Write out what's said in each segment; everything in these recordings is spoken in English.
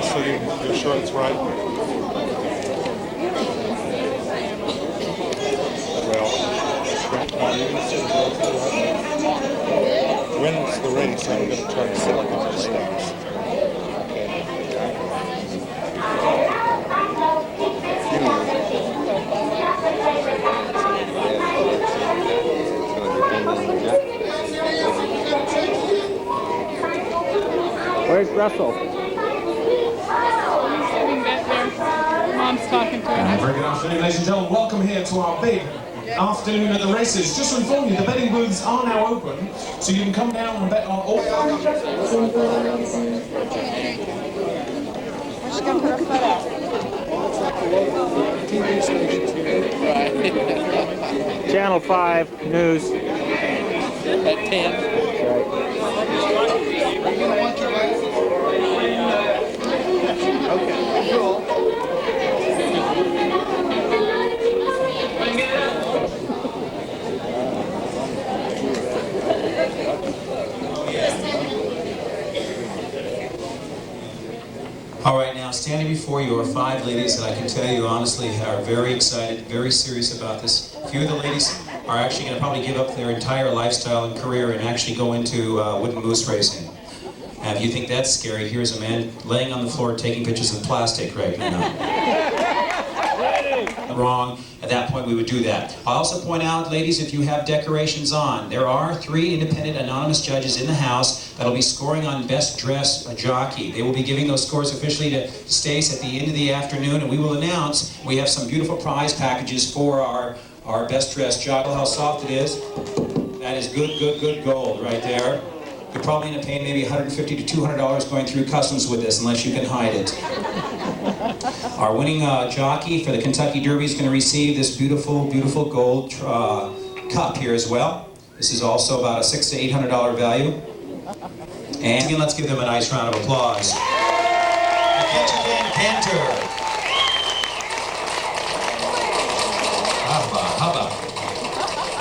this so you're sure it's right? Well, when's the race? I'm going to try to sell it on the stars. Where's Russell? Sitting back there. Mom's talking to him. Very good afternoon, ladies and gentlemen. Welcome here to our big afternoon at the races. Just to inform you, the betting booths are now open, so you can come down and bet on all. She's gonna put her foot up. Channel 5 News. At 10. Okay, cool. All right, now standing before you are 5 ladies that I can tell you honestly are very excited, very serious about this. A few of the ladies are actually going to probably give up their entire lifestyle and career and actually go into wooden moose racing. And if you think that's scary, here's a man laying on the floor taking pictures of plastic right now. Wrong. At that point, we would do that. I'll also point out, ladies, if you have decorations on, there are 3 independent anonymous judges in the house that'll be scoring on Best Dressed Jockey. They will be giving those scores officially to Stace at the end of the afternoon, and we will announce we have some beautiful prize packages for our Best Dressed Jockey. How soft it is. That is good gold right there. You're probably going to pay maybe $150 to $200 going through customs with this, unless you can hide it. Our winning jockey for the Kentucky Derby is going to receive this beautiful gold cup here as well. This is also about a $600 to $800 value. And again, let's give them a nice round of applause. Kentucky Cantor. Hubba.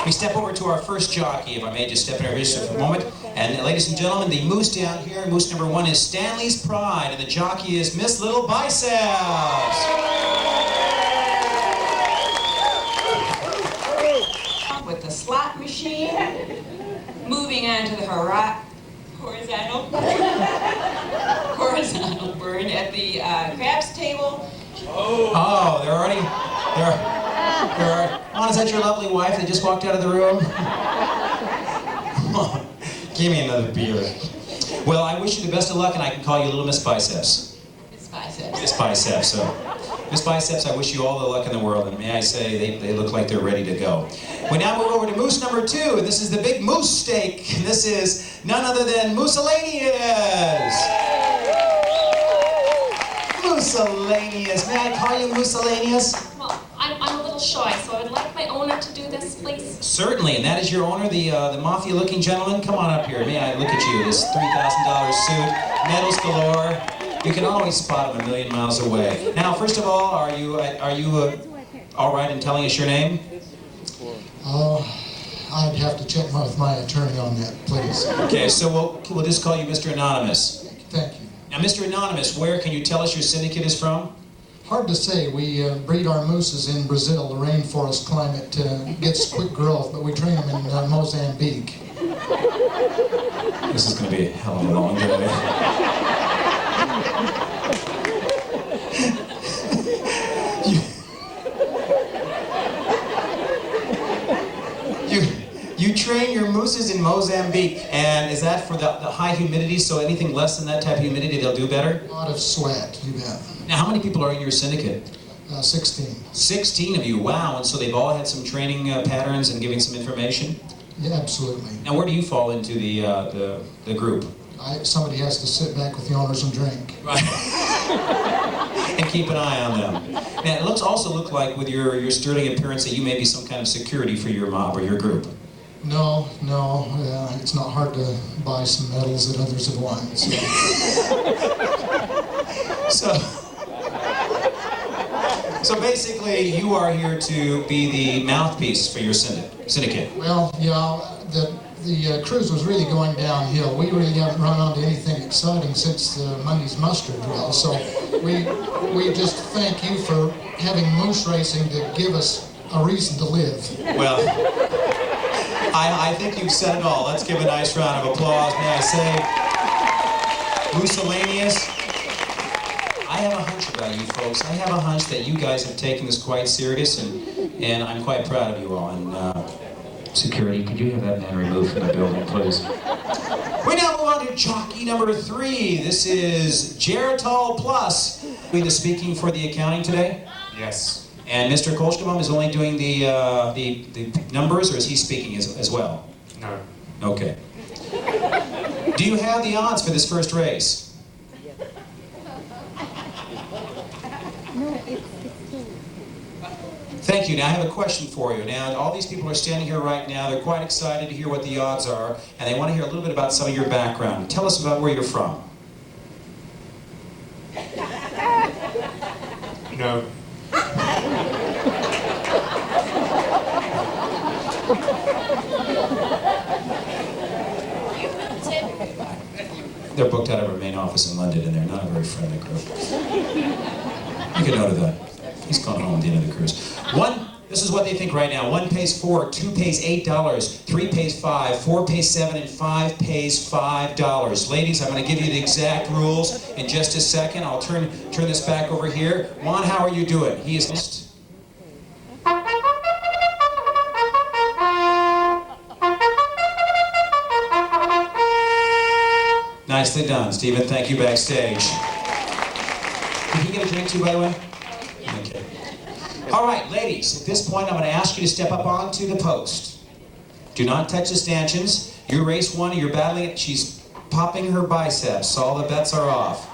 We step over to our first jockey, if I may just step in here just for a moment. And ladies and gentlemen, the moose down here, moose number 1 is Stanley's Pride, and the jockey is Miss Little Biceps. With the slot machine, moving on to the horizontal burn at the craps table. Oh, they're already, oh, is that your lovely wife that just walked out of the room? Give me another beer. Well, I wish you the best of luck, and I can call you Little Miss Biceps. Miss Biceps. Miss Biceps, so. Miss Biceps, I wish you all the luck in the world, and may I say, they look like they're ready to go. We now move over to moose number 2, and this is the big moose steak. This is none other than Mussolanius. Mussolanius. May I call you Mussolanius? Well, I'm a little shy, so I would like my owner to do this, please. Certainly, and that is your owner, the mafia-looking gentleman. Come on up here. May I look at you? This $3,000 suit, medals galore. You can always spot him a million miles away. Now, first of all, are you all right in telling us your name? I'd have to check with my attorney on that, please. Okay, so we'll just call you Mr. Anonymous. Thank you. Now, Mr. Anonymous, where can you tell us your syndicate is from? Hard to say. We breed our mooses in Brazil. The rainforest climate gets quick growth, but we train them in Mozambique. This is going to be a hell of a long day. You train your mooses in Mozambique, and is that for the high humidity, so anything less than that type of humidity, they'll do better? A lot of sweat, you bet. Now, how many people are in your syndicate? 16. 16 of you, wow, and so they've all had some training patterns and giving some information? Yeah, absolutely. Now, where do you fall into the group? Somebody has to sit back with the owners and drink. Right. And keep an eye on them. Now, it also look like with your sterling appearance that you may be some kind of security for your mob or your group. No, it's not hard to buy some medals that others have won. So basically, you are here to be the mouthpiece for your syndicate. Well, yeah, that the cruise was really going downhill. We really haven't run onto anything exciting since the Monday's muster drill. So we just thank you for having moose racing to give us a reason to live. Well, I think you've said it all. Let's give a nice round of applause. May I say, Miscellaneous, I have a hunch about you folks. I have a hunch that you guys have taken this quite serious, and I'm quite proud of you all. And security, could you have that man removed from the building, please? We now move on to jockey number 3. This is Geritol Plus. Are you speaking for the accounting today? Yes. And Mr. Kolstrom is only doing the numbers, or is he speaking as well? No. Okay. Do you have the odds for this first race? Thank you. Now I have a question for you. Now all these people are standing here right now. They're quite excited to hear what the odds are, and they want to hear a little bit about some of your background. Tell us about where you're from. No. They're booked out of our main office in London, and they're not a very friendly group. Make a note of that. He's gone home at the end of the cruise. This is what they think right now. 1 pays $4, 2 pays $8, 3 pays $5, 4 pays $7, and 5 pays $5. Ladies, I'm going to give you the exact rules in just a second. I'll turn this back over here. Juan, how are you doing? He is... Nicely done, Stephen. Thank you backstage. Did he get a drink too, by the way? Okay. All right, ladies, at this point, I'm going to ask you to step up onto the post. Do not touch the stanchions. You're race 1, and you're battling it. She's popping her biceps. All the bets are off.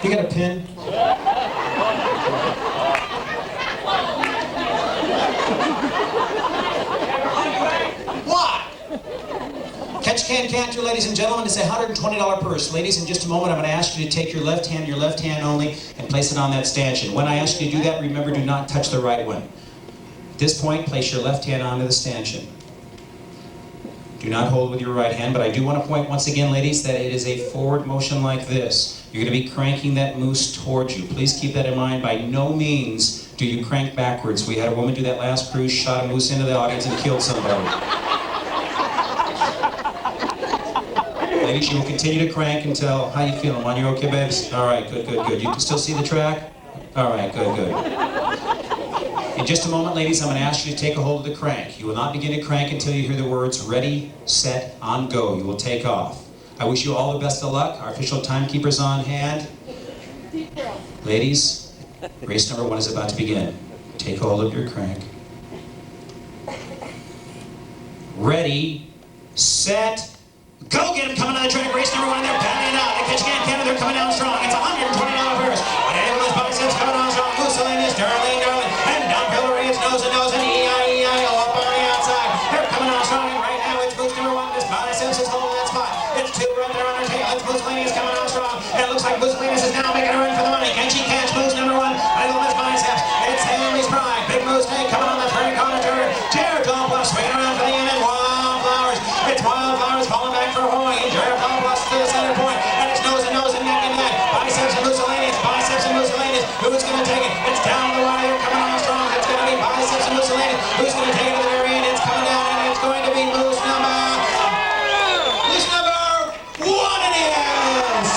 You got a pin? Catch can, can't you, ladies and gentlemen? It's a $120 purse. Ladies, in just a moment, I'm going to ask you to take your left hand only, and place it on that stanchion. When I ask you to do that, remember, do not touch the right one. At this point, place your left hand onto the stanchion. Do not hold with your right hand, but I do want to point once again, ladies, that it is a forward motion like this. You're going to be cranking that moose towards you. Please keep that in mind. By no means do you crank backwards. We had a woman do that last cruise, shot a moose into the audience, and killed somebody. Ladies, you will continue to crank until, how you feeling, Juan? You okay, babes? All right, good, good, good. You can still see the track? All right, good, good. In just a moment, ladies, I'm going to ask you to take a hold of the crank. You will not begin to crank until you hear the words, ready, set, on, go. You will take off. I wish you all the best of luck. Our official timekeeper's on hand. Ladies, race number 1 is about to begin. Take hold of your crank. Ready, set, go. Get them coming on the track. Race number 1, they're battling it out. They catch Canada, they're coming down strong. It's $120 purse. Those biceps coming on strong. Miscellaneous, darling, and down Hillary, it's nose and nose, and E-I-E-I-O up on the outside. They're coming on strong, and right now it's moose number 1. This biceps is holding that spot. It's 2 right there on her tail. It's Miscellaneous coming on strong, and it looks like Miscellaneous is now making a run for the money. Can she catch moose number 1? I love this biceps. It's Haley's Pride. Big Moose Tank coming on the third corner turn. Geritol Plus swinging around for the end, and Wildflowers. It's Wildflowers falling back for Hoy, and Geritol Plus to the center point, and it's nose and neck and neck. Biceps and Miscellaneous. Who's going to take it? It's down the wire, coming on strong. It's going to be Biceps and Miscellaneous. Who's going to take it to the very end? It's coming down, and it's going to be moose number 1 it is!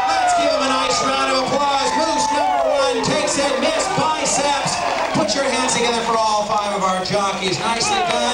Let's give him a nice round of applause. Moose number 1 takes it. Miss Biceps. Put your hands together for all 5 of our jockeys. Nicely done.